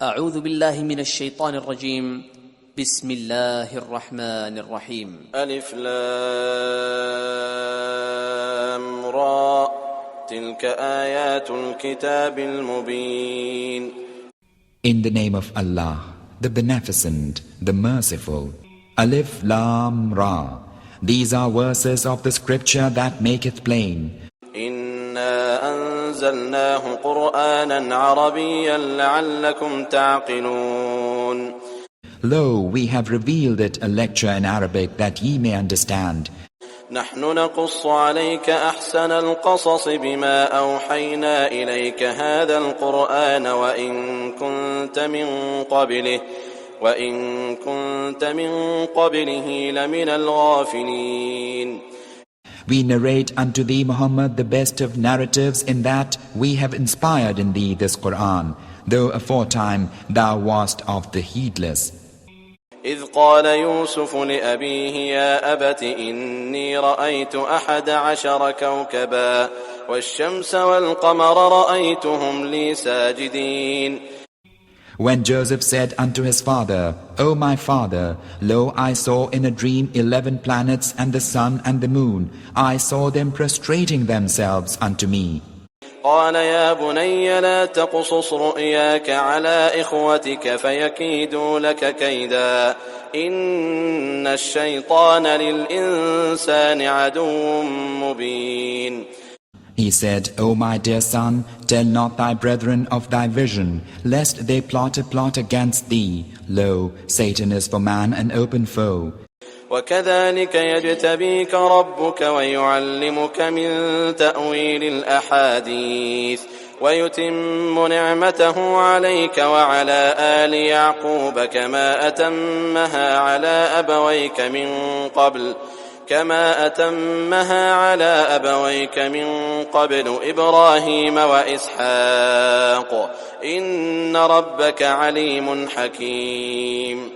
أعوذ بالله من الشيطان الرجيم. بسم الله الرحمن الرحيم. ألف لام را تلك آيات الكتاب المبين. In the name of Allah, the Beneficent, the Merciful. Alif Lam Ra. These are verses of the scripture that make it plain. إنا أنزلناه قرآنا عربيا لعلكم تعقلون. Lo, we have revealed it a lecture in Arabic that ye may understand. نحن نقص عليك أحسن القصص بما أوحينا إليك هذا القرآن وإن كنت من قبله لمن الغافلين. We narrate unto thee, Muhammad, the best of narratives in that we have inspired in thee this Qur'an, though aforetime thou wast of the heedless. إذ قال يوسف لأبيه يا أبت إني رأيت 11 كوكبا والشمس والقمر رأيتهم لي ساجدين. When Joseph said unto his father, O my father, lo, I saw in a dream 11 planets and the sun and the moon. I saw them prostrating themselves unto me. قال يا بني لا تقصص رؤياك على إخوتك فيكيدوا لك كيدا إن الشيطان للإنسان عدو مبين. He said, O my dear son, tell not thy brethren of thy vision, lest they plot a plot against thee. Lo, Satan is for man an open foe. وكذلك يجتبيك ربك ويعلمك من تأويل الأحاديث ويتم نعمته عليك وعلى آل يعقوب كما أتمها على أبويك من قبل إبراهيم وإسحاق إن ربك عليم حكيم.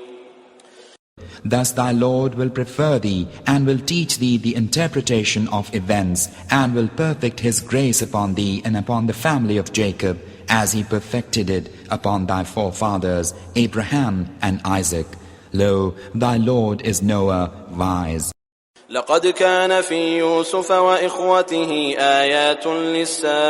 Thus thy Lord will prefer thee and will teach thee the interpretation of events and will perfect his grace upon thee and upon the family of Jacob as he perfected it upon thy forefathers Abraham and Isaac. Lo, thy Lord is knower, wise. لقد كان في يوسف وإخوته آيات للسائلين.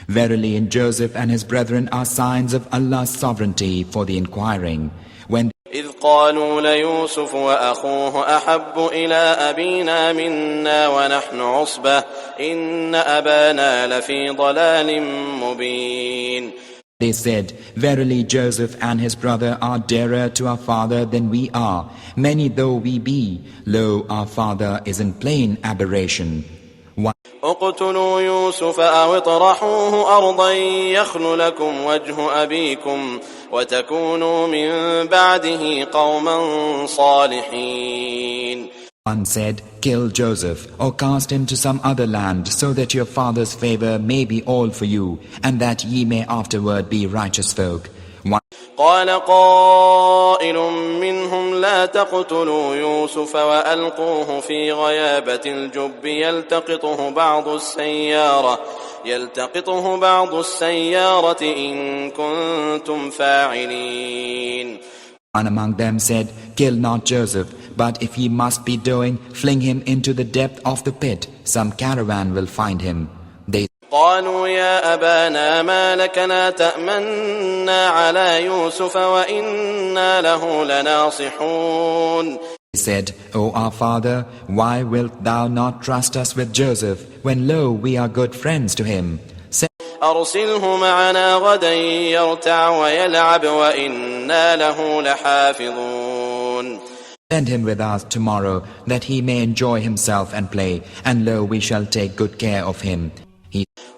Verily in Joseph and his brethren are signs of Allah's sovereignty for the inquiring. When إذ قالوا ليوسف وأخوه أحب إلى أبينا منا ونحن عصبة إن أبانا لفي ضلال مبين. They said, Verily Joseph and his brother are dearer to our father than we are, many though we be. Lo, our father is in plain aberration. اقتلوا يوسف أو اطرحوه أرضا يخل لكم وجه أبيكم وتكونوا من بعده قوما صالحين. One said, Kill Joseph, or cast him to some other land, so that your father's favor may be all for you, and that ye may afterward be righteous folk. قال قائل منهم لا تقتلوا يوسف وألقوه في غيابة الجب يلتقطه بعض السيارة إن كنتم فاعلين. One among them said, Kill not Joseph, but if ye must be doing, fling him into the depth of the pit. Some caravan will find him. They قالوا يا أبانا ما لك لا تأمنا على يوسف وإنا له لناصحون. said, O our father, why wilt thou not trust us with Joseph, when lo, we are good friends to him? أرسله معنا غدا يرتع ويلعب وإنا له لحافظون. Send him with us tomorrow, that he may enjoy himself and play, and lo, we shall take good care of him.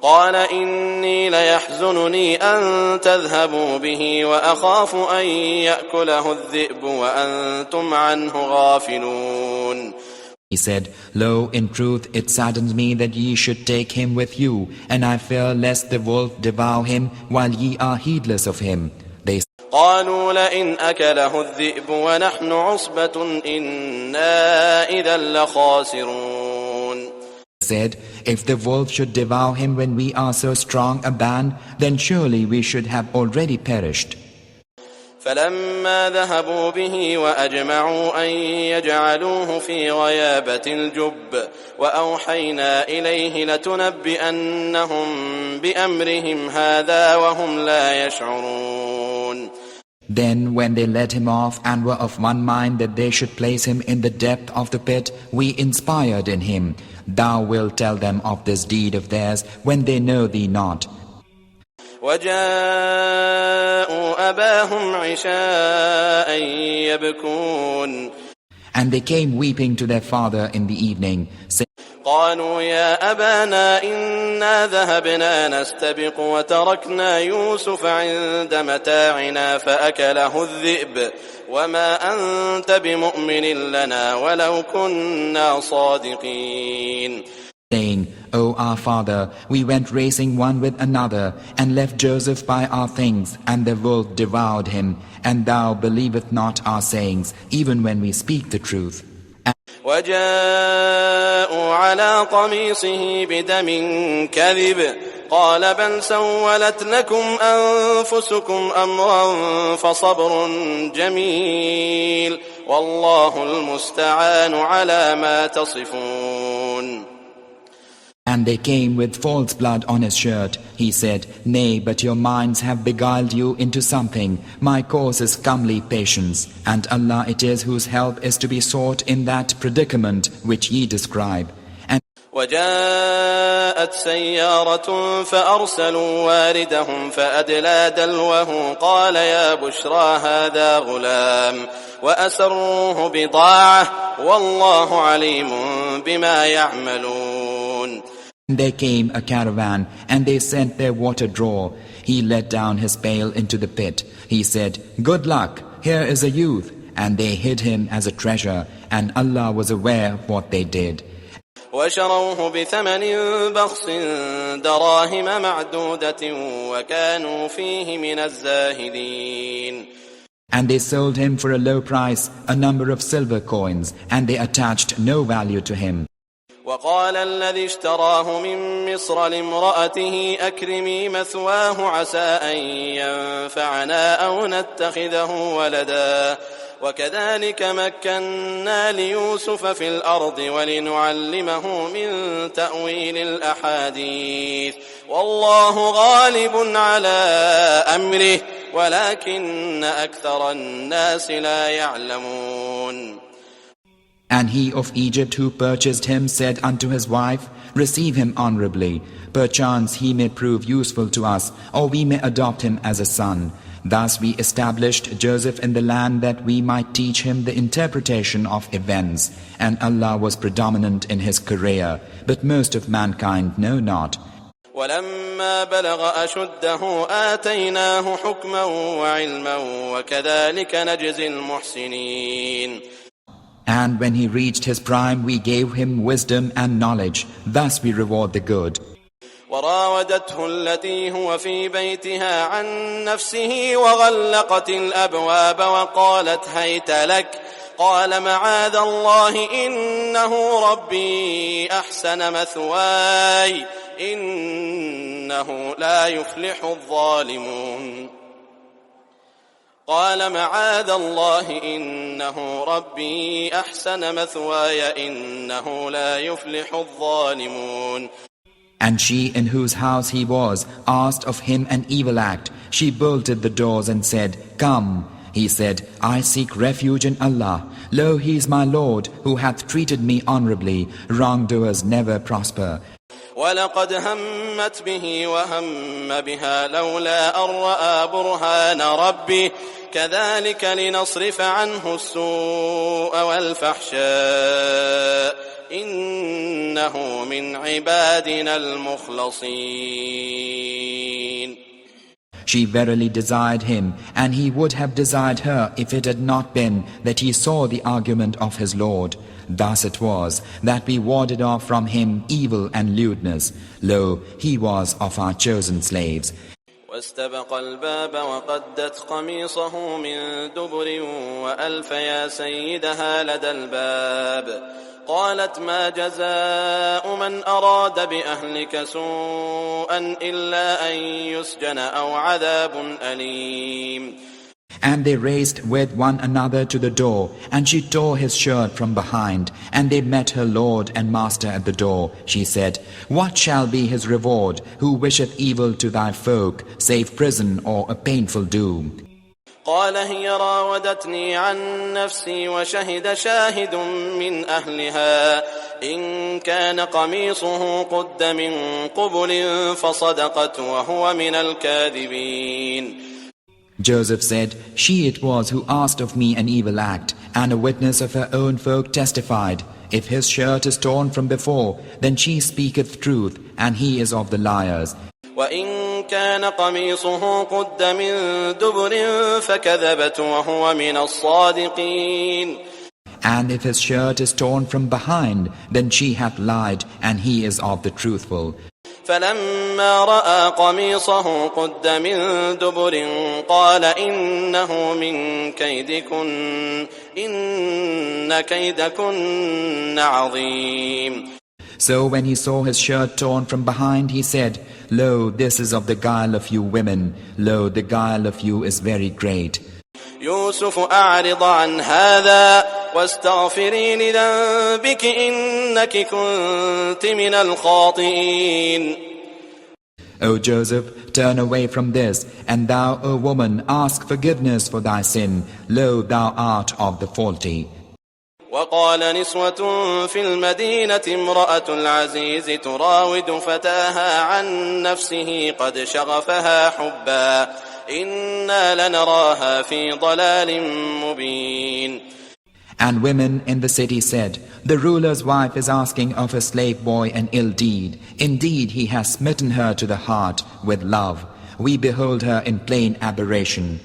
قال إني ليحزنني أن تذهبوا به وأخاف أن يأكله الذئب وأنتم عنه غافلون. He said, Lo, in truth, it saddens me that ye should take him with you, and I fear lest the wolf devour him while ye are heedless of him. They قالوا لئن أكله الذئب ونحن عصبة إنا إذا لخاسرون. said, if the wolf should devour him when we are so strong a band, then surely we should have already perished. فلما ذهبوا به وأجمعوا أن يجعلوه في غيابة الجب وأوحينا إليه لتنبئنهم بأمرهم هذا وهم لا يشعرون. Then when they led him off and were of one mind that they should place him in the depth of the pit, we inspired in him, thou wilt tell them of this deed of theirs when they know thee not. وجاءوا أباهم عشاء يبكون. And they came weeping to their father in the evening, saying, قالوا يا أبانا إنا ذهبنا نستبق وتركنا يوسف عند متاعنا فأكله الذئب وما أنت بمؤمن لنا ولو كنا صادقين. saying, O our father, we went racing one with another, and left Joseph by our things, and the wolf devoured him, and thou believest not our sayings, even when we speak the truth. وجاءوا على قميصه بدم كذب قال بل سولت لكم أنفسكم أمرا فصبر جميل والله المستعان على ما تصفون. And they came with false blood on his shirt. He said, Nay, but your minds have beguiled you into something. My course is comely patience, and Allah it is whose help is to be sought in that predicament which ye describe. And وجاءت سيارة فأرسلوا واردهم فأدلى دلوه قال يا بشرى هذا غلام وأسروه بضاعة والله عليم بما يعملون. there came a caravan, and they sent their water drawer. He let down his pail into the pit. He said, Good luck, here is a youth. And they hid him as a treasure, and Allah was aware of what they did. وشروه بثمن بخس دراهم معدودة وكانوا فيه من الزاهدين. And they sold him for a low price, a number of silver coins, and they attached no value to him. وقال الذي اشتراه من مصر لامرأته أكرمي مثواه عسى أن ينفعنا أو نتخذه ولدا وكذلك مكنا ليوسف في الأرض ولنعلمه من تأويل الأحاديث والله غالب على أمره ولكن أكثر الناس لا يعلمون. And he of Egypt who purchased him said unto his wife, Receive him honorably. Perchance he may prove useful to us, or we may adopt him as a son. Thus we established Joseph in the land that we might teach him the interpretation of events. And Allah was predominant in his career, but most of mankind know not. ولما بلغ أشده آتيناه حكما وعلما وكذلك نجزي المحسنين. And when he reached his prime, we gave him wisdom and knowledge. Thus we reward the good. وراودته التي هو في بيتها عن نفسه وغلقت الأبواب وقالت هيت لك قال معاذ الله إنه ربي أحسن مثواي إنه لا يفلح الظالمون. قال معاذ الله إنه ربي أحسن مثواي إنه لا يفلح الظالمون. And she in whose house he was asked of him an evil act. She bolted the doors and said, Come. He said, I seek refuge in Allah. Lo, he is my Lord, who hath treated me honorably. Wrongdoers never prosper. ولقد همت به وهم بها لولا أن رأى برهان ربه كذلك لنصرف عنه السوء والفحشاء إنه من عبادنا المخلصين. She verily desired him, and he would have desired her if it had not been that he saw the argument of his Lord. Thus it was that we warded off from him evil and lewdness. Lo, he was of our chosen slaves. واستبق الباب وقدت قميصه من دبر وألف يا سيدها لدى الباب قالت ما جزاء من أراد بأهلك سوءا إلا أن يسجن أو عذاب أليم. And they raced with one another to the door, and she tore his shirt from behind, and they met her lord and master at the door. She said, What shall be his reward, who wisheth evil to thy folk, save prison or a painful doom? قال هي راودتني عن نفسي وشهد شاهد من أهلها إن كان قميصه قد من قبل فصدقت وهو من الكاذبين. Joseph said, She it was who asked of me an evil act, and a witness of her own folk testified. If his shirt is torn from before, then she speaketh truth, and he is of the liars. وإن كان قميصه قد من دبر فكذبت وهو من الصادقين. And if his shirt is torn from behind, then she hath lied, and he is of the truthful. فلما رأى قميصه قد من دبر قال إنه من كيدكن إن كيدكن عظيم. So when he saw his shirt torn from behind, he said, Lo, this is of the guile of you women. Lo, the guile of you is very great. يوسف أعرض عن هذا واستغفري لذنبك إنك كنت من الخاطئين. O Joseph, turn away from this, and thou, O woman, ask forgiveness for thy sin. Lo, thou art of the faulty. وقال نسوة في المدينة امرأة العزيز تراود فتاها عن نفسه قد شغفها حبا إنا لنراها في ضلال مبين. And women in the city said, The ruler's wife is asking of her slave boy an ill deed. Indeed, he has smitten her to the heart with love. We behold her in plain aberration.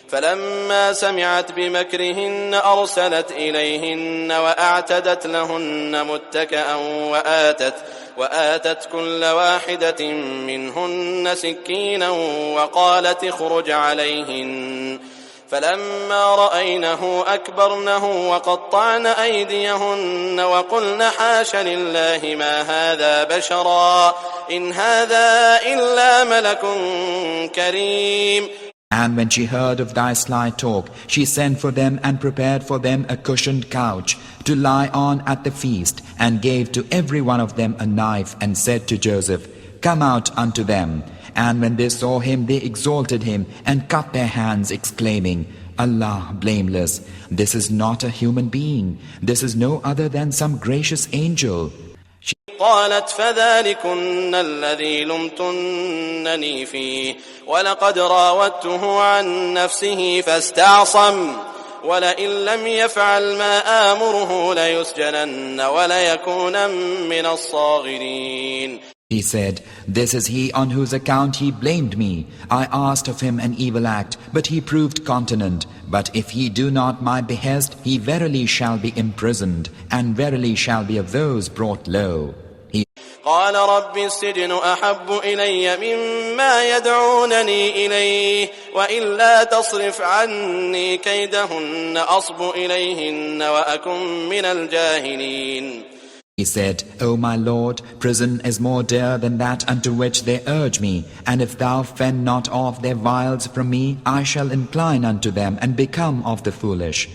فلما سمعت بمكرهن أرسلت إليهن وأعتدت لهن متكئا وآتت كل واحدة منهن سكينا وقالت اخرج عليهن. فلما رأينه أكبرنه وقطعن أيديهن وقلن حاش لله ما هذا بشرا إن هذا إلا ملك كريم. And when she heard of thy sly talk, she sent for them and prepared for them a cushioned couch to lie on at the feast, and gave to every one of them a knife, and said to Joseph, Come out unto them. And when they saw him, they exalted him and cut their hands, exclaiming, Allah blameless, this is not a human being, this is no other than some gracious angel. قالت فذلكن الذي لمتنني فيه ولقد راودته عن نفسه فاستعصم ولئن لم يفعل ما آمره ليسجنن وليكونن من الصاغرين. He said, This is he on whose account he blamed me. I asked of him an evil act, but he proved continent. But if he do not my behest, he verily shall be imprisoned, and verily shall be of those brought low. قال رب السجن أحب إلي مما يدعونني إليه وإلا تصرف عني كيدهن أصب إليهن وأكن من الجاهلين. He said, O my Lord, prison is more dear than that unto which they urge me, and if thou fend not off their wiles from me, I shall incline unto them and become of the foolish.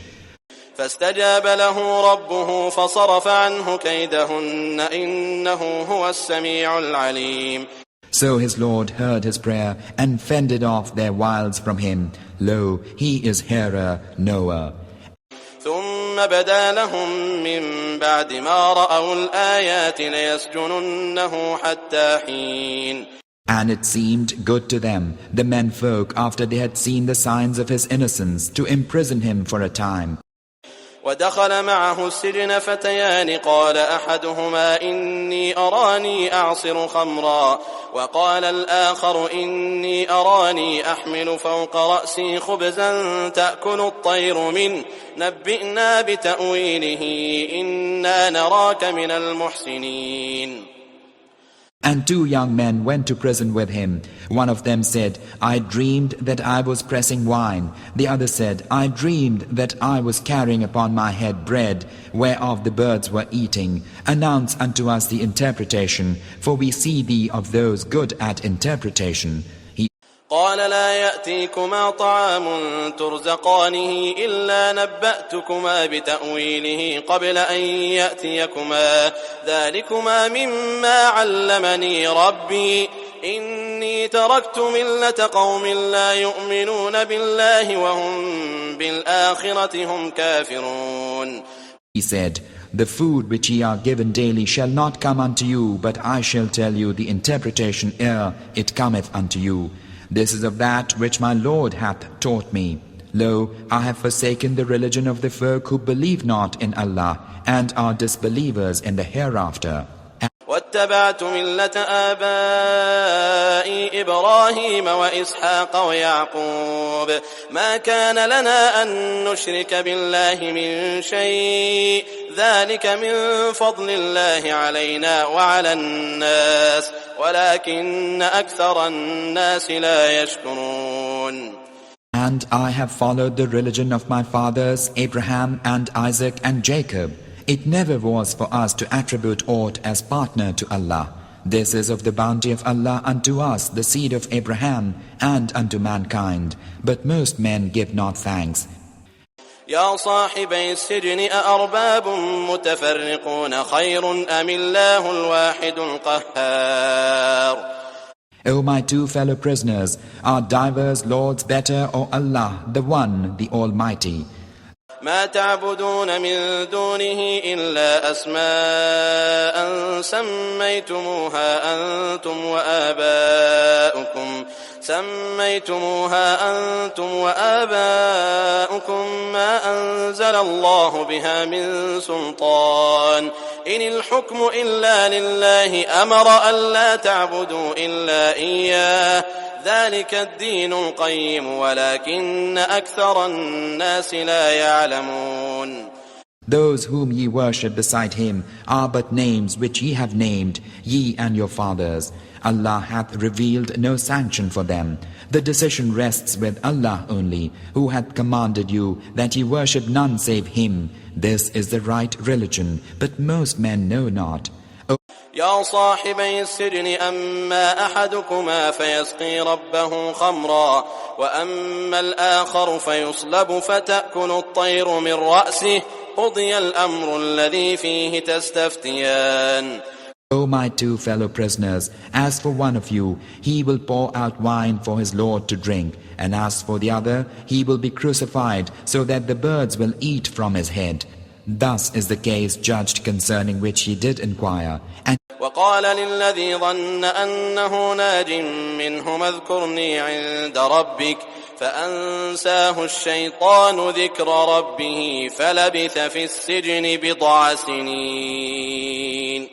فاستجاب له ربه فصرف عنه كيدهن إنه هو السميع العليم. So his Lord heard his prayer and fended off their wiles from him. Lo, he is hearer, knower. ثم بدا لهم من بعد ما رأوا الآيات ليسجننه حتى حين. And it seemed good to them, the menfolk, after they had seen the signs of his innocence, to imprison him for a time. ودخل معه السجن فتيان قال أحدهما إني أراني أعصر خمرا وقال الآخر إني أراني أحمل فوق رأسي خبزا تأكل الطير منه نبئنا بتأويله إنا نراك من المحسنين. And 2 young men went to prison with him. One of them said, I dreamed that I was pressing wine. The other said, I dreamed that I was carrying upon my head bread, whereof the birds were eating. Announce unto us the interpretation, for we see thee of those good at interpretation. قال لا يأتيكما طعام ترزقانه إلا نبأتكما بتأويله قبل أن يأتيكما ذلكما مما علمني ربي إني تركت ملة قوم لا يؤمنون بالله وهم بالآخرة هم كافرون. He said, the food which ye are given daily shall not come unto you, but I shall tell you the interpretation ere it cometh unto you. This is of that which my Lord hath taught me. Lo, I have forsaken the religion of the folk who believe not in Allah and are disbelievers in the hereafter. واتبعت ملة آبائي إبراهيم وإسحاق ويعقوب ما كان لنا أن نشرك بالله من شيء ذلك من فضل الله علينا وعلى الناس ولكن أكثر الناس لا يشكرون. And I have followed the religion of my fathers Abraham and Isaac and Jacob. It never was for us to attribute aught as partner to Allah. This is of the bounty of Allah unto us, the seed of Abraham, and unto mankind. But most men give not thanks. يا صاحبي السجن أأرباب متفرقون خير أم الله الواحد القهار. O my 2 fellow prisoners, are divers lords better or Allah, the One, the Almighty? ما تعبدون من دونه إلا أسماء سميتموها أنتم وآباؤكم ما أنزل الله بها من سلطان إن الحكم إلا لله أمر ألا تعبدوا إلا إياه ذلك الدين القيم ولكن أكثر الناس لا يعلمون. Those whom ye worship beside him are but names which ye have named, ye and your fathers. Allah hath revealed no sanction for them. The decision rests with Allah only, who hath commanded you that ye worship none save him. This is the right religion, but most men know not. يا صاحبي السجن أما أحدكما فيسقي ربه خمرا وأما الآخر فيصلب فتأكل الطير من رأسه قضي الأمر الذي فيه تستفتيان. O my 2 fellow prisoners, as for one of you, he will pour out wine for his Lord to drink, and as for the other, he will be crucified so that the birds will eat from his head. Thus is the case judged concerning which he did inquire. And وقال للذي ظن أنه ناج منهم اذكرني عند ربك فأنساه الشيطان ذكر ربه فلبث في السجن بضع سنين.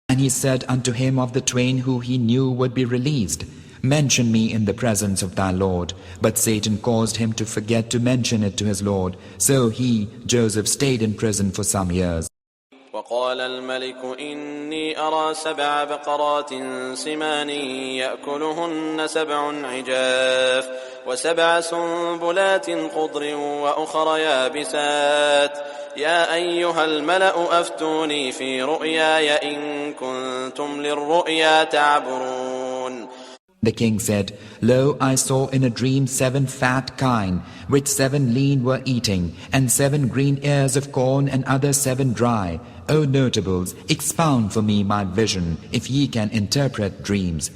And he said unto him of the twain who he knew would be released, mention me in the presence of thy Lord. But Satan caused him to forget to mention it to his Lord. So he, Joseph, stayed in prison for some years. وقال الملك إني أرى 7 بقرات سمان يأكلهن 7 عجاف و7 سنبلات خضر وأخر يابسات يا أيها الملأ أفتوني في رؤياي إن كنتم للرؤيا تعبرون. The king said, Lo, I saw in a dream 7 fat kine, which 7 lean were eating, and 7 green ears of corn, and other 7 dry. O notables, expound for me my vision, if ye can interpret dreams.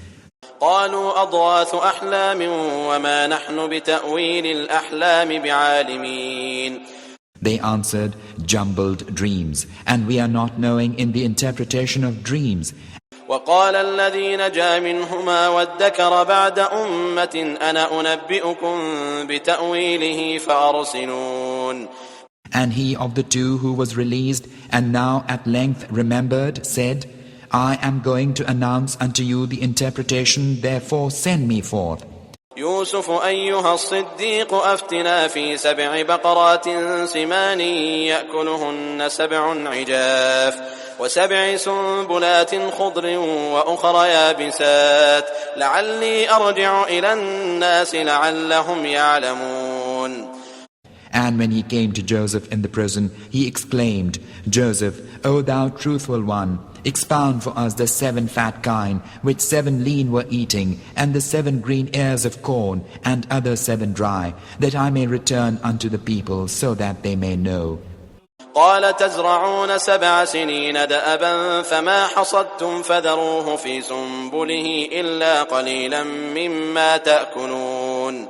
قالوا أضغاث أحلام وما نحن بتأويل الأحلام بعالمين. They answered, jumbled dreams, and we are not knowing in the interpretation of dreams. وقال الذي نجا منهما وادكر بعد أمة أنا أنبئكم بتأويله فأرسلون. And he of the 2 who was released and now at length remembered said, I am going to announce unto you the interpretation, therefore send me forth. يوسف أيها الصديق أفتنا في 7 بقرات سمان يأكلهن 7 عجاف و7 سنبلات خضر وأخر يابسات لعلي أرجع إلى الناس لعلهم يعلمون. And when he came to Joseph in the prison, he exclaimed, Joseph, O thou truthful one, expound for us the 7 fat kine, which 7 lean were eating, and the 7 green ears of corn, and other 7 dry, that I may return unto the people, so that they may know. قال تزرعون 7 سنين دأبا فما حصدتم فذروه في سنبله إلا قليلا مما تأكلون.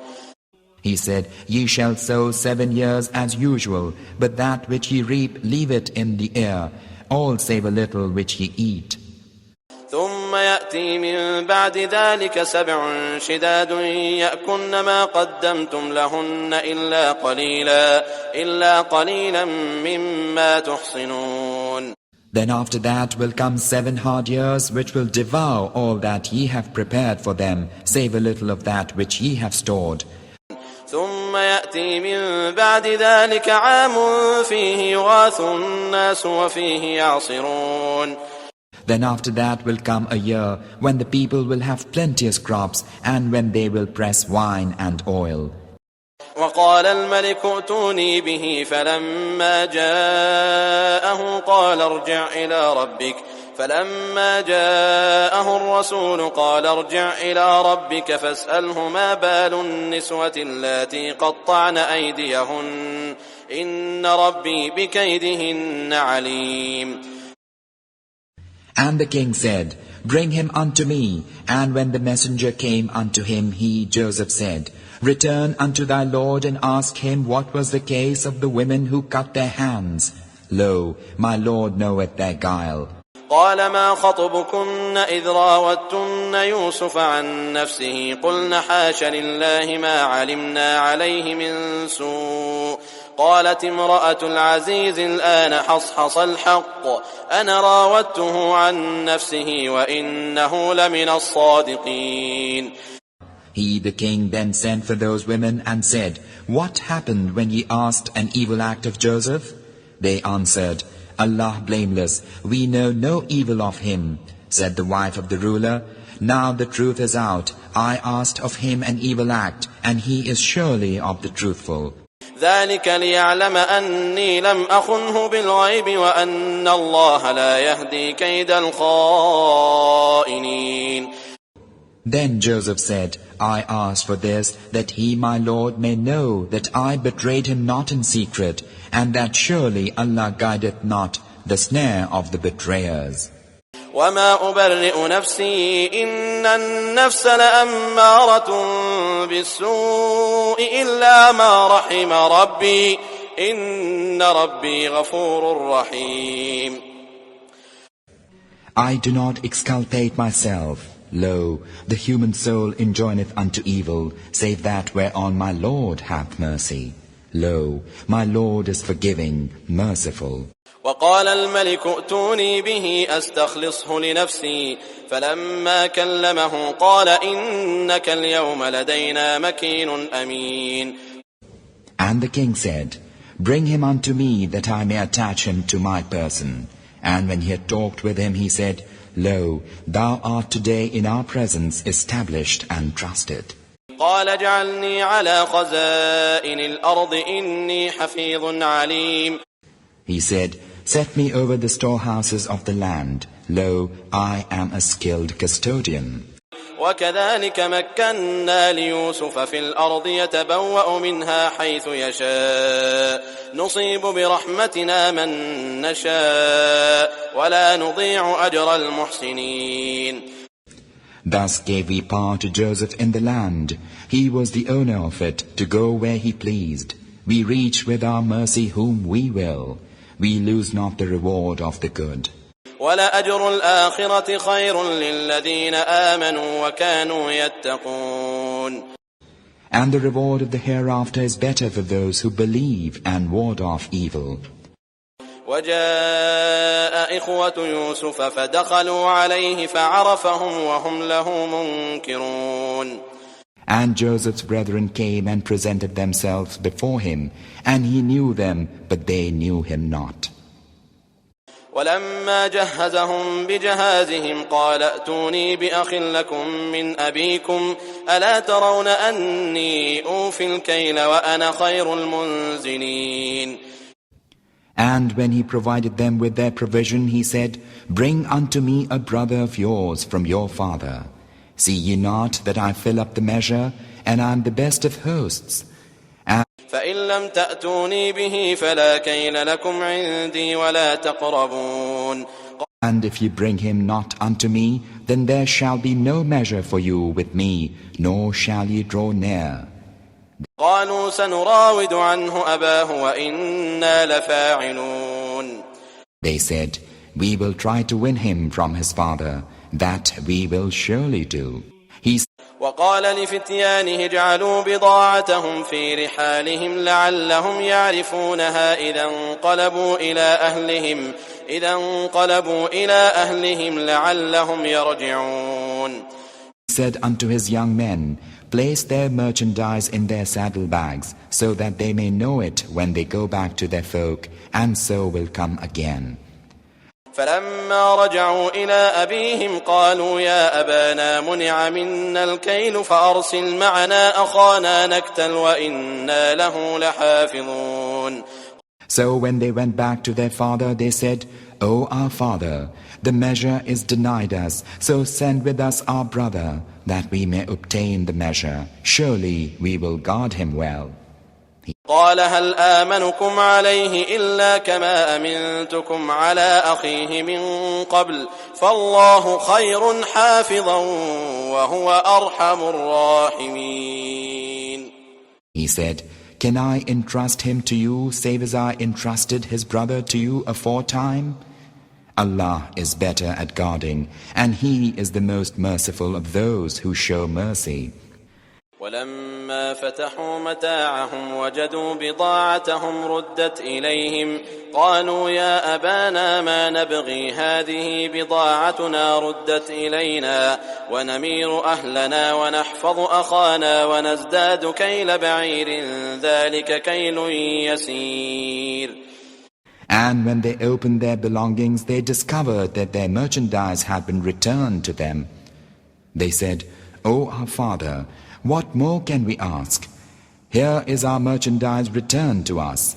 He said, Ye shall sow 7 years as usual, but that which ye reap, leave it in the air, all save a little which ye eat. ثم يأتي من بعد ذلك 7 شداد يأكلن ما قدمتم لهن إلا قليلا مما تحصنون. Then after that will come 7 hard years, which will devour all that ye have prepared for them, save a little of that which ye have stored. ثم يأتي من بعد ذلك عام فيه يغاث الناس وفيه يعصرون. Then after that will come a year when the people will have plenteous crops and when they will press wine and oil. وقال الملك ائتوني به فلما جاءه قال ارجع إلى ربك فلما جاءه الرسول قال ارجع إلى ربك فاسأله ما بال النسوة اللاتي قطعن أيديهن إن ربي بكيدهن عليم. And the king said, Bring him unto me. And when the messenger came unto him, he, Joseph, said, Return unto thy Lord and ask him what was the case of the women who cut their hands. Lo, my Lord knoweth their guile. قال ما خطبكن إذ راوتن يوسف عن نفسه قلن حاش لله ما علمنا عليه من سوء قالت امرأة العزيز الآن حصحص الحق أنا راودته عن نفسه وإنه لمن الصادقين. He, the king, then sent for those women and said, What happened when ye asked an evil act of Joseph? They answered, Allah blameless, we know no evil of him. Said the wife of the ruler, Now the truth is out. I asked of him an evil act, and he is surely of the truthful. ذلك ليعلم أني لم أخنه بالغيب وأن الله لا يهدي كيد الخائنين. Then Joseph said, I asked for this, that he, my Lord, may know that I betrayed him not in secret, and that surely Allah guideth not the snare of the betrayers. وما أبرئ نفسي إن النفس لأمارة بالسوء إلا ما رحم ربي إن ربي غفور رحيم. I do not exculpate myself. Lo, the human soul enjoineth unto evil, save that whereon my Lord hath mercy. Lo, my Lord is forgiving, merciful. وقال الملك ائتوني به أستخلصه لنفسي فلما كلمه قال إنك اليوم لدينا مكين أمين. And the king said, Bring him unto me, that I may attach him to my person. And when he had talked with him, he said, Lo, thou art today in our presence established and trusted. قال اجعلني على خزائن الأرض إني حفيظ عليم. He said, Set me over the storehouses of the land. Lo, I am a skilled custodian. وكذلك مكنا ليوسف في الأرض يتبوأ منها حيث يشاء نصيب برحمتنا من نشاء ولا نضيع أجر المحسنين. Thus gave we power to Joseph in the land. He was the owner of it, to go where he pleased. We reach with our mercy whom we will. We lose not the reward of the good. وَلَأَجْرُ الْآخِرَةِ خَيْرٌ لِلَّذِينَ آمَنُوا وَكَانُوا يَتَّقُونَ. And the reward of the hereafter is better for those who believe and ward off evil. وَجَاءَ إِخْوَةُ يُوسُفَ فَدَخَلُوا عَلَيْهِ فَعَرَفَهُمْ وَهُمْ لَهُ مُنْكِرُونَ. And Joseph's brethren came and presented themselves before him, and he knew them, but they knew him not. ولما جهزهم بجهازهم قال ائتوني بأخ لكم من أبيكم ألا ترون أني أوفي الكيل وأنا خير المنزلين. And when he provided them with their provision, he said, Bring unto me a brother of yours from your father. See ye not that I fill up the measure, and I am the best of hosts? فإن لم تأتوني به فلا كيل لكم عندي ولا تقربون. And if ye bring him not unto me, then there shall be no measure for you with me, nor shall ye draw near. قالوا سنراود عنه أباه وإنا لفاعلون. They said, We will try to win him from his father. That we will surely do. He said, وقال لفتيانه اجعلوا بضاعتهم في رحالهم لعلهم يعرفونها إذا انقلبوا إلى أهلهم لعلهم يرجعون. He said unto his young men, Place their merchandise in their saddlebags, so that they may know it when they go back to their folk, and so will come again. فلما رجعوا إلى أبيهم قالوا يا أبانا منع منا الكيل فأرسل معنا أخانا نكتل وإنا له لحافظون. So when they went back to their father, they said, O our father, the measure is denied us, so send with us our brother, that we may obtain the measure. Surely we will guard him well. قال هل آمنكم عليه إلا كما أمنتكم على أخيه من قبل فالله خير حافظا وهو أرحم الراحمين. He said, Can I entrust him to you, save as I entrusted his brother to you aforetime? Allah is better at guarding, and He is the most merciful of those who show mercy. ولما فتحوا متاعهم وجدوا بضاعتهم ردت إليهم قالوا يا أبانا ما نبغي هذه بضاعتنا ردت إلينا ونمير أهلنا ونحفظ أخانا ونزداد كيل بعير ذلك كيل يسير. And when they opened their belongings, they discovered that their merchandise had been returned to them. They said, O our father, what more can we ask? Here is our merchandise returned to us.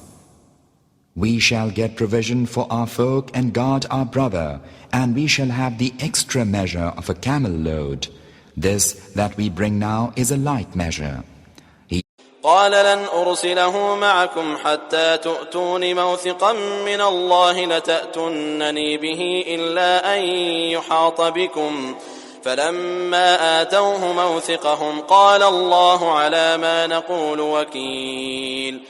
We shall get provision for our folk and guard our brother, and we shall have the extra measure of a camel load. This that we bring now is a light measure. قال لن أرسله معكم حتى تؤتون موثقا من الله لتأتونني به إلا أن يحاط بكم فلما آتوه موثقهم قال الله على ما نقول وكيل.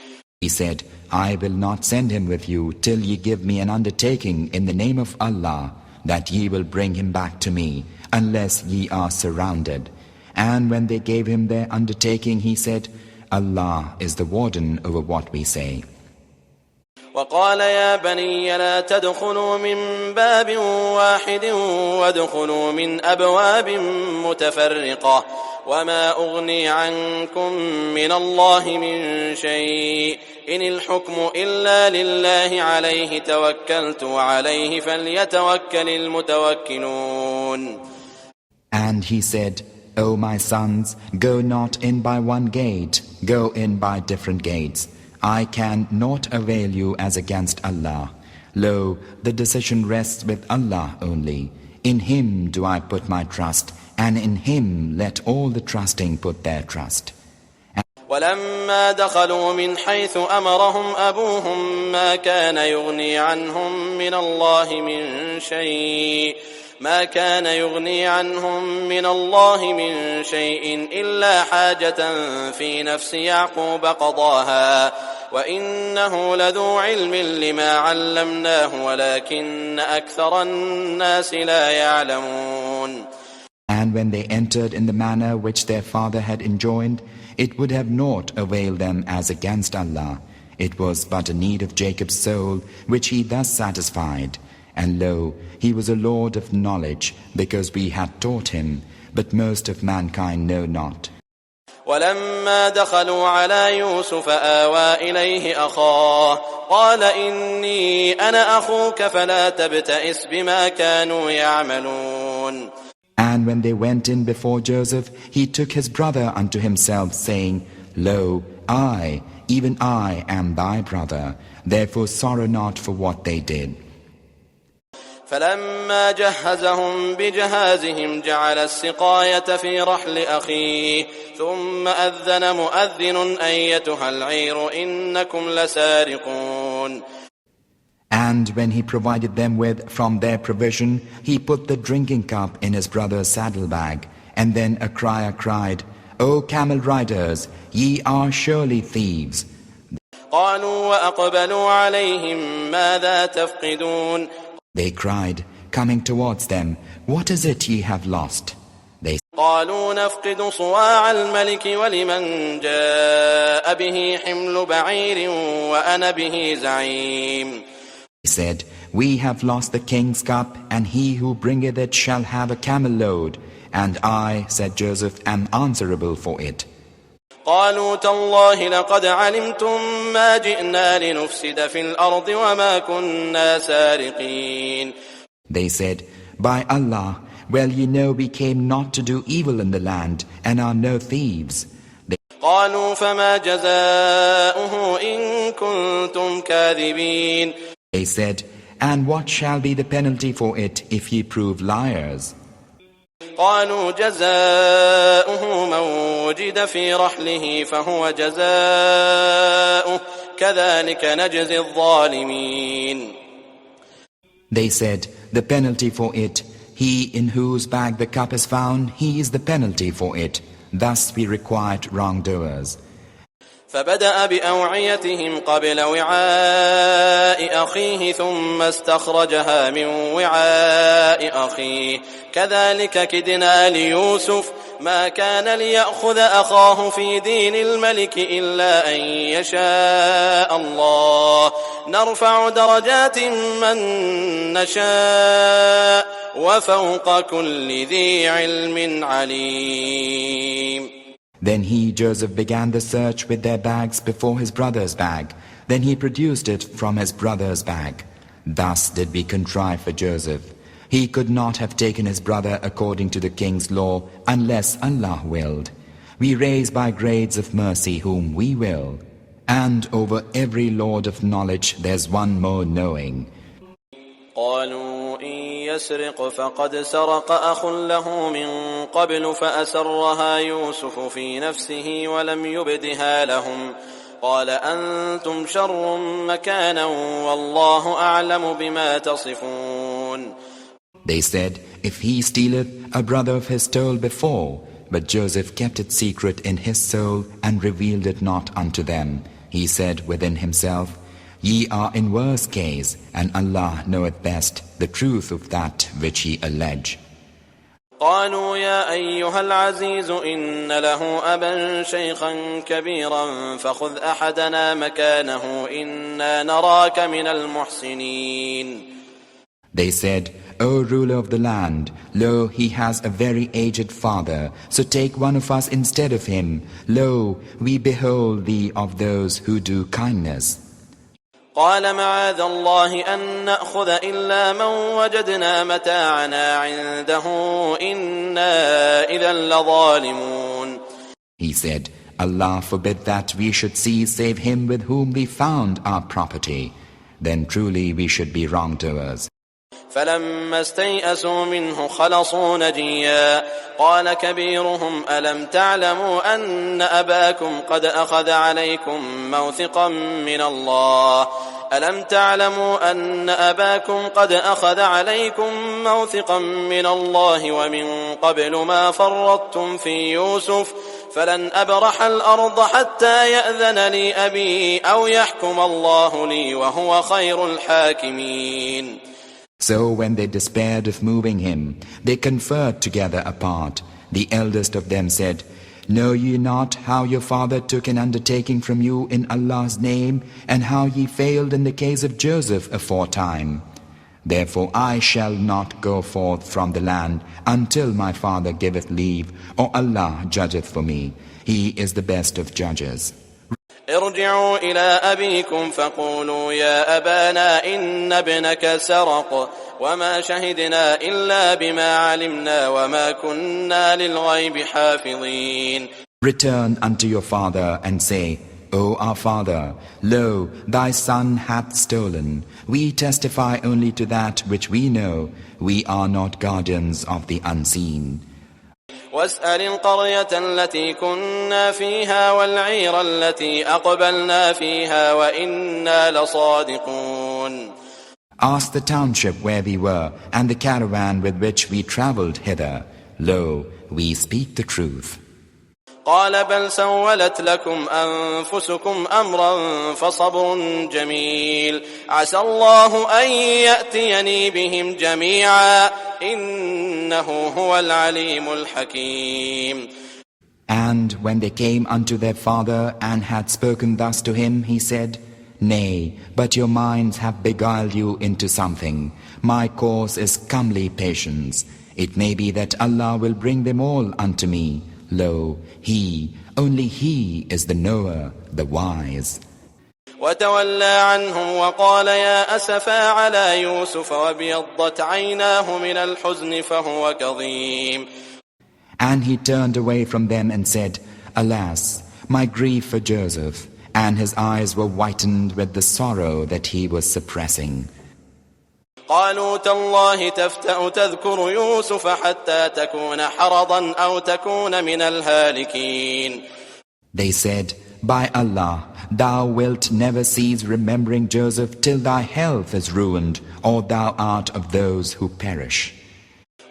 He said, I will not send him with you till ye give me an undertaking in the name of Allah that ye will bring him back to me, unless ye are surrounded. And when they gave him their undertaking, he said, Allah is the warden over what we say. وقال يا بني لا تدخلوا من باب واحد وادخلوا من أبواب متفرقة وما أغني عنكم من الله من شيء إن الحكم إلا لله عليه توكلت وعليه فليتوكل المتوكلون. And he said, O my sons, go not in by one gate, go in by different gates. I can not avail you as against Allah. Lo, the decision rests with Allah only. In Him do I put my trust, and in Him let all the trusting put their trust. ولما دخلوا من حيث أمرهم أبوهم ما كان يغني عنهم من الله من شيء إلا حاجة في نفس يعقوب قضاها وإنه لذو علم لما علمناه ولكن أكثر الناس لا يعلمون. And when they entered in the manner which their father had enjoined, it would have naught availed them as against Allah. It was but a need of Jacob's soul, which he thus satisfied. And lo, he was a lord of knowledge, because we had taught him, but most of mankind know not. ولما دخلوا على يوسف آوى إليه أخاه قال إني أنا أخوك فلا تبتئس بما كانوا يعملون. And when they went in before Joseph, he took his brother unto himself, saying, Lo, I, even I, am thy brother. Therefore sorrow not for what they did. فلما جهزهم بجهازهم جعل السقاية في رحل أخيه ثم أذن مؤذن أيتها العير إنكم لسارقون. And when he provided them with from their provision, he put the drinking cup in his brother's saddlebag. And then a crier cried, O camel riders, ye are surely thieves. قالوا وأقبلوا عليهم ماذا تفقدون. They cried, coming towards them, What is it ye have lost? They قالوا نفقد صواع الملك ولمن جاء به حمل بعير وأنا به زعيم. said, We have lost the king's cup, and he who bringeth it shall have a camel load. And I, said Joseph, am answerable for it. قالوا تالله لقد علمتم ما جئنا لنفسد في الأرض وما كنا سارقين. They said, By Allah, well ye know we came not to do evil in the land, and are no thieves. قالوا فما جزاؤه إن كنتم كاذبين. They said, And what shall be the penalty for it if ye prove liars? قالوا جزاؤه من وجد في رحله فهو جزاؤه كذلك نجزي الظالمين. They said, The penalty for it, he in whose bag the cup is found, he is the penalty for it. Thus we requite wrongdoers. فبدأ بأوعيتهم قبل وعاء أخيه ثم استخرجها من وعاء أخيه كذلك كدنا ليوسف ما كان ليأخذ أخاه في دين الملك إلا أن يشاء الله نرفع درجات من نشاء وفوق كل ذي علم عليم. Then he, Joseph, began the search with their bags before his brother's bag. Then he produced it from his brother's bag. Thus did we contrive for Joseph. He could not have taken his brother according to the king's law unless Allah willed. We raise by grades of mercy whom we will. And over every lord of knowledge there's one more knowing. قالوا إن يسرق فقد سرق أخ له من قبل فأسرها يوسف في نفسه ولم يبدها لهم قال أنتم شر مكانا والله أعلم بما تصفون. They said, If he stealeth, a brother of his stole before. But Joseph kept it secret in his soul and revealed it not unto them. He said within himself, Ye are in worse case, and Allah knoweth best the truth of that which ye allege. قالوا يا أيها العزيز إن له أبا شيخا كبيرا فخذ أحدنا مكانه إنا نراك من المحسنين. They said, O ruler of the land, lo, he has a very aged father, so take one of us instead of him. Lo, we behold thee of those who do kindness. قال معاذ الله أن نأخذ إلا من وجدنا متاعنا عنده إنا إذا لظالمون. He said, Allah forbid that we should seize save him with whom we found our property. Then truly we should be wrongdoers. فلما استيئسوا منه خلصوا نجيا قال كبيرهم ألم تعلموا أن أباكم قد أخذ عليكم موثقا من الله ألم تعلموا أن أباكم قد أخذ عليكم موثقا من الله ومن قبل ما فرطتم في يوسف فلن أبرح الأرض حتى يأذن لي أبي أو يحكم الله لي وهو خير الحاكمين. So when they despaired of moving him, they conferred together apart. The eldest of them said, Know ye not how your father took an undertaking from you in Allah's name, and how ye failed in the case of Joseph aforetime? Therefore I shall not go forth from the land until my father giveth leave, or Allah judgeth for me. He is the best of judges. ارجعوا إلى أبيكم فقولوا يا أبانا إن ابنك سرق وما شهدنا إلا بما علمنا وما كنا للغيب حافظين. Return unto your father and say, O our father, lo, thy son hath stolen. We testify only to that which we know. We are not guardians of the unseen. واسأل القرية التي كنا فيها والعير التي أقبلنا فيها وإنا لصادقون. Ask the township where we were and the caravan with which we travelled hither. Lo, we speak the truth. قال بل سولت لكم أنفسكم أمرا فصبر جميل عسى الله أن يأتيني بهم جميعا إنه هو العليم الحكيم. And when they came unto their father and had spoken thus to him, he said, Nay, but your minds have beguiled you into something. My course is comely patience. It may be that Allah will bring them all unto me. Lo, He, only He is the knower, the wise. وتولى عنهم وقال يا أسفا على يوسف وابيضت عيناه من الحزن فهو كظيم. And he turned away from them and said, Alas, my grief for Joseph, and his eyes were whitened with the sorrow that he was suppressing. قالوا تالله تفتأ تذكر يوسف حتى تكون حرضا أو تكون من الهالكين. They said, By Allah, thou wilt never cease remembering Joseph till thy health is ruined, or thou art of those who perish.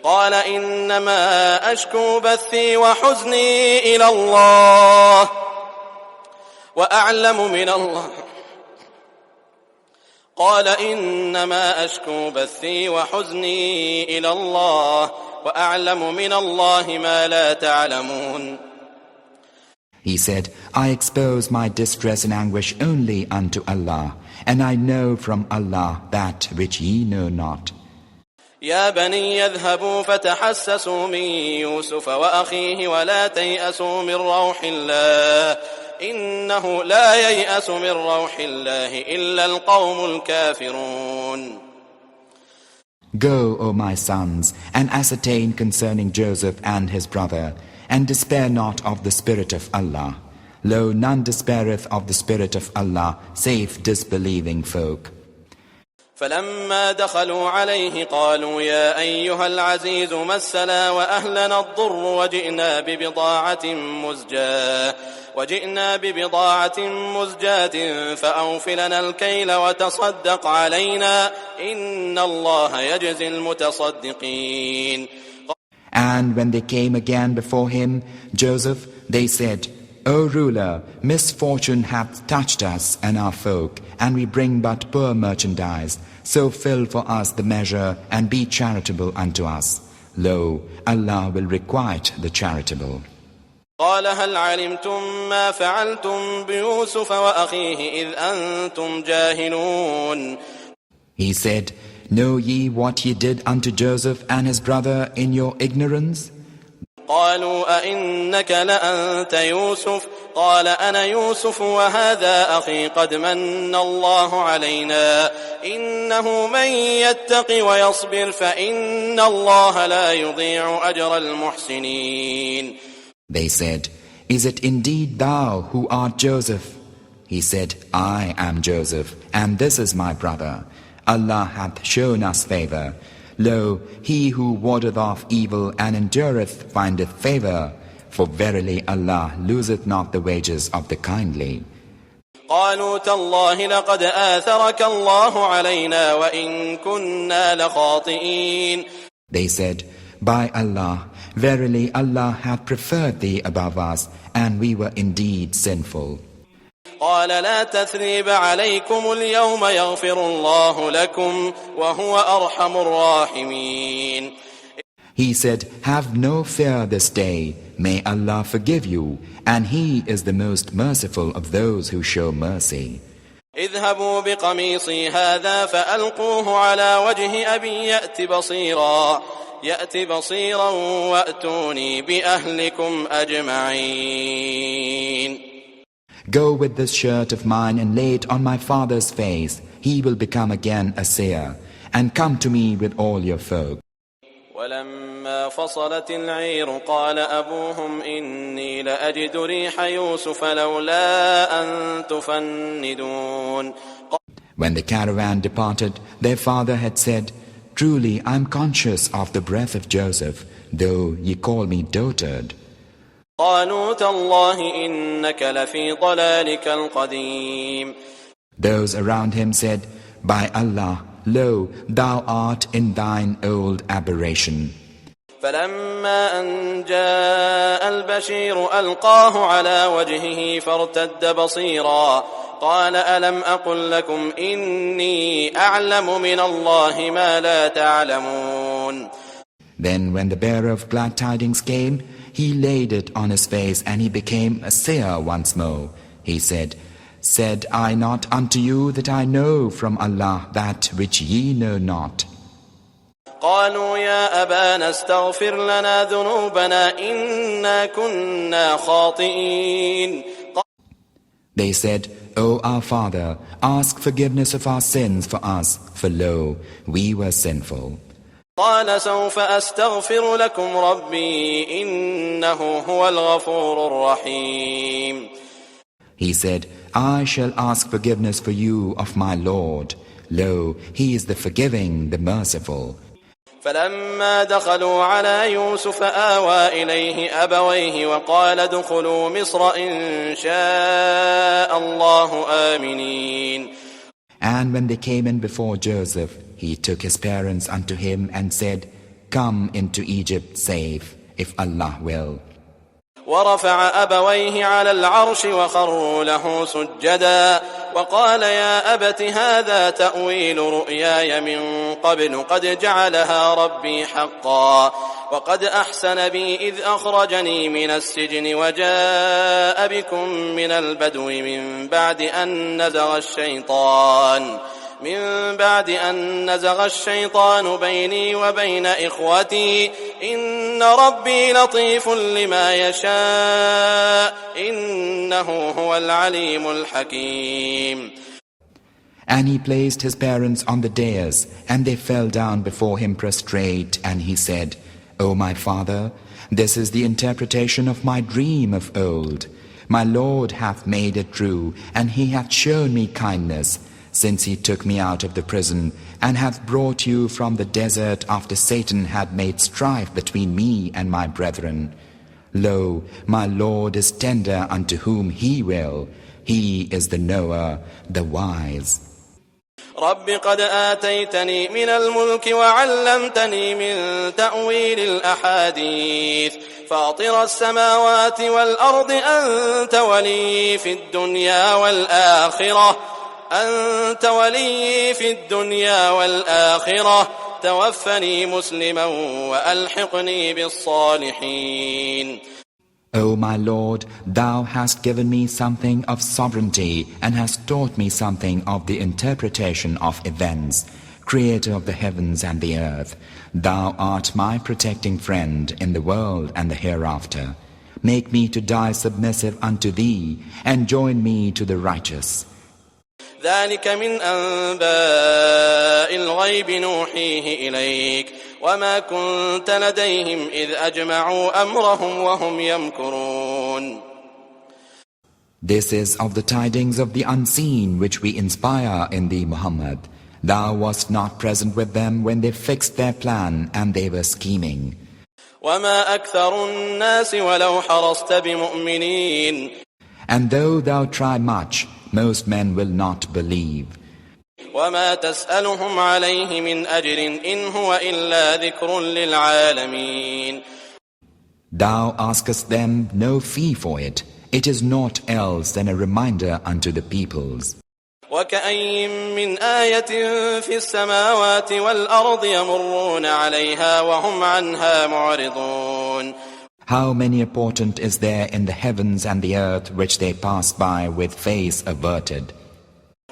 قال إنما أشكو بثي وحزني إلى الله وأعلم من الله. قال إنما أشكو بثي وحزني إلى الله وأعلم من الله ما لا تعلمون. He said, I expose my distress and anguish only unto Allah, and I know from Allah that which ye know not. يا بني يذهبوا فتحسسوا من يوسف وأخيه ولا تيأسوا من روح الله إنه لا ييأس من روح الله إلا القوم الكافرون. Go, O my sons, and ascertain concerning Joseph and his brother, and despair not of the Spirit of Allah. Lo, none despaireth of the Spirit of Allah, save disbelieving folk. فلما دخلوا عليه قالوا يا أيها العزيز مسنا وأهلنا الضر وجئنا ببضاعة مزجاة فأوف لنا الكيل وتصدق علينا إن الله يجزي المتصدقين. And when they came again before him, Joseph, they said, O ruler, misfortune hath touched us and our folk, and we bring but poor merchandise. So fill for us the measure and be charitable unto us. Lo, Allah will requite the charitable. قال هل علمتم ما فعلتم بيوسف وأخيه إذ أنتم جاهلون. He said, Know ye what ye did unto Joseph and his brother in your ignorance? قالوا أئنك لأنت يوسف قال أنا يوسف وهذا أخي قد من الله علينا إنه من يتق ويصبر فإن الله لا يضيع أجر المحسنين. They said, Is it indeed thou who art Joseph? He said, I am Joseph, and this is my brother. Allah hath shown us favor. Lo, he who wardeth off evil and endureth findeth favor. For verily Allah loseth not the wages of the kindly. قالوا تالله لقد آثرك الله علينا وإن كنا لخاطئين. They said, By Allah, verily Allah hath preferred thee above us, and we were indeed sinful. قال لا تثريب عليكم اليوم يغفر الله لكم وهو أرحم الراحمين. He said, Have no fear this day. May Allah forgive you, and He is the most merciful of those who show mercy. اذهبوا بقميصي هذا فألقوه على وجه أبي يأت بصيرا يأت بصيرا وأتوني بأهلكم أجمعين. Go with this shirt of mine and lay it on my father's face. He will become again a seer. And come to me with all your folk. ولما فصلت العير قال أبوهم إني لأجد ريح يوسف لولا أن تفندون. When the caravan departed, their father had said, Truly I am conscious of the breath of Joseph, though ye call me dotard. قالوا تالله إنك لفي ضلالك القديم. Those around him said, By Allah, lo, thou art in thine old aberration. فلما أن جاء البشير ألقاه على وجهه فارتد بصيرا قال ألم أقل لكم إني أعلم من الله ما لا تعلمون. Then when the bearer of glad tidings came, he laid it on his face and he became a seer once more. He said, Said I not unto you that I know from Allah that which ye know not? قالوا يا أبانا استغفر لنا ذنوبنا إنا كنا خاطئين. They said, O our father, ask forgiveness of our sins for us, for lo, we were sinful. قال سوف أستغفر لكم ربي إنه هو الغفور الرحيم. He said, I shall ask forgiveness for you of my Lord. Lo, He is the forgiving, the merciful. فلما دخلوا على يوسف آوى إليه أبويه وقال ادخلوا مصر إن شاء الله آمنين. And when they came in before Joseph, he took his parents unto him and said, Come into Egypt safe, if Allah will. ورفع أبويه على العرش وخروا له سجدا وقال يا أبت هذا تأويل رؤياي من قبل قد جعلها ربي حقا وقد أحسن بي إذ أخرجني من السجن وجاء بكم من البدو من بعد أن نزغ الشيطان بيني وبين إخوتي إن ربي لطيف لما يشاء إنه هو العليم الحكيم. And he placed his parents on the dais, and they fell down before him prostrate, and he said, O my father, this is the interpretation of my dream of old. My Lord hath made it true, and he hath shown me kindness, since he took me out of the prison, and hath brought you from the desert after Satan had made strife between me and my brethren. Lo, my Lord is tender unto whom he will. He is the knower, the wise. رب قد آتيتني من الملك وعلمتني من تأويل الأحاديث فاطر السماوات والأرض أنت ولي في الدنيا والآخرة توفني مسلما وألحقني بالصالحين. O my Lord, Thou hast given me something of sovereignty and hast taught me something of the interpretation of events, Creator of the heavens and the earth. Thou art my protecting friend in the world and the hereafter. Make me to die submissive unto Thee and join me to the righteous. ذلك من أنباء الغيب نوحيه إليك وما كنت لديهم إذ أجمعوا أمرهم وهم يمكرون. This is of the tidings of the unseen which we inspire in thee, Muhammad. Thou wast not present with them when they fixed their plan and they were scheming. وما أكثر الناس ولو حرصت بمؤمنين. And though thou try much, most men will not believe. وما تسألهم عليه من أجر إن هو إلا ذكر للعالمين. Thou askest them no fee for it. It is naught else than a reminder unto the peoples. وكأي من آية في السماوات والأرض يمرون عليها وهم عنها معرضون. How many a portent is there in the heavens and the earth which they pass by with face averted.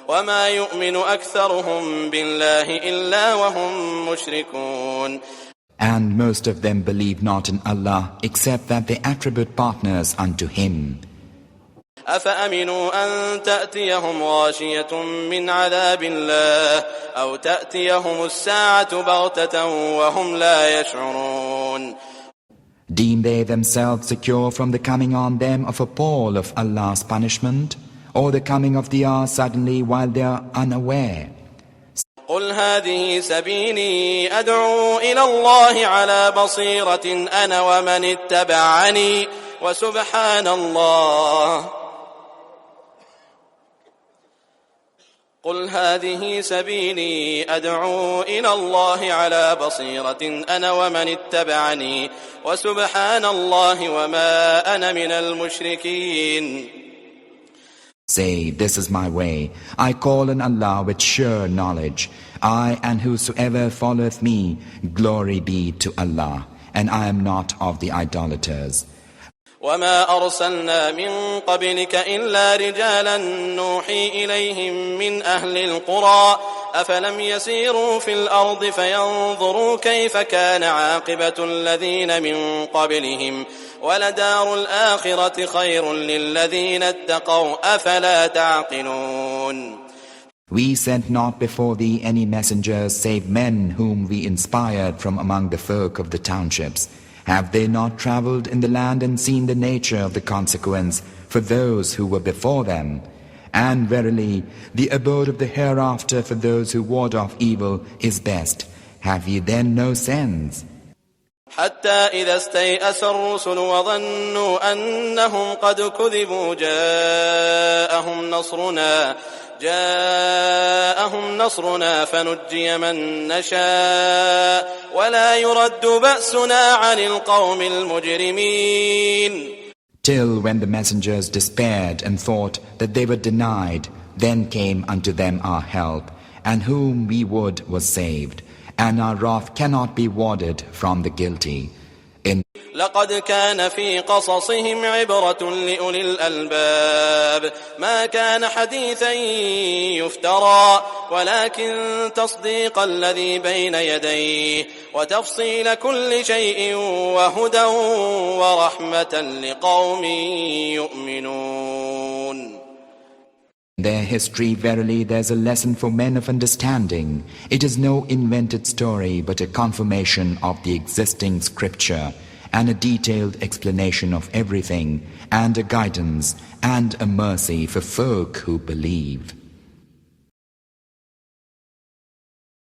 وما يؤمن أكثرهم بالله إلا وهم مشركون. And most of them believe not in Allah except that they attribute partners unto Him. أفأمنوا أن تأتيهم غاشية من عذاب الله أو تأتيهم الساعة بغتة وهم لا يشعرون. Deem they themselves secure from the coming on them of a pall of Allah's punishment, or the coming of the hour suddenly while they are unaware? قل هذه سبيلي أدعو إلى الله على بصيرة أنا ومن اتبعني وسبحان الله. قل هذه سبيلي أدعو إلى الله على بصيرة أنا ومن اتبعني وسبحان الله وما أنا من المشركين. Say, this is my way. I call on Allah with sure knowledge. I and whosoever followeth me, glory be to Allah, and I am not of the idolaters. وما أرسلنا من قبلك إلا رجالا نوحي إليهم من أهل القرى أفلم يسيروا في الأرض فينظروا كيف كان عاقبة الذين من قبلهم ولدار الآخرة خير للذين اتقوا أفلا تعقلون. We sent not before thee any messengers save men whom we inspired from among the folk of the townships. Have they not travelled in the land and seen the nature of the consequence for those who were before them? And verily, the abode of the hereafter for those who ward off evil is best. Have ye then no sense? حتى إذا استيأس الرسل وظنوا أنهم قد كذبوا جاءهم نصرنا فنجي من نشاء ولا يرد بأسنا عن القوم المجرمين. Till when the messengers despaired and thought that they were denied, then came unto them our help, and whom we would was saved, and our wrath cannot be warded from the guilty. لقد كان في قصصهم عبرة لأولي الألباب ما كان حديثا يفترى ولكن تصديق الذي بين يديه وتفصيل كل شيء وهدى ورحمة لقوم يؤمنون. Their history, verily, there's a lesson for men of understanding. It is no invented story, but a confirmation of the existing scripture, and a detailed explanation of everything, and a guidance, and a mercy for folk who believe.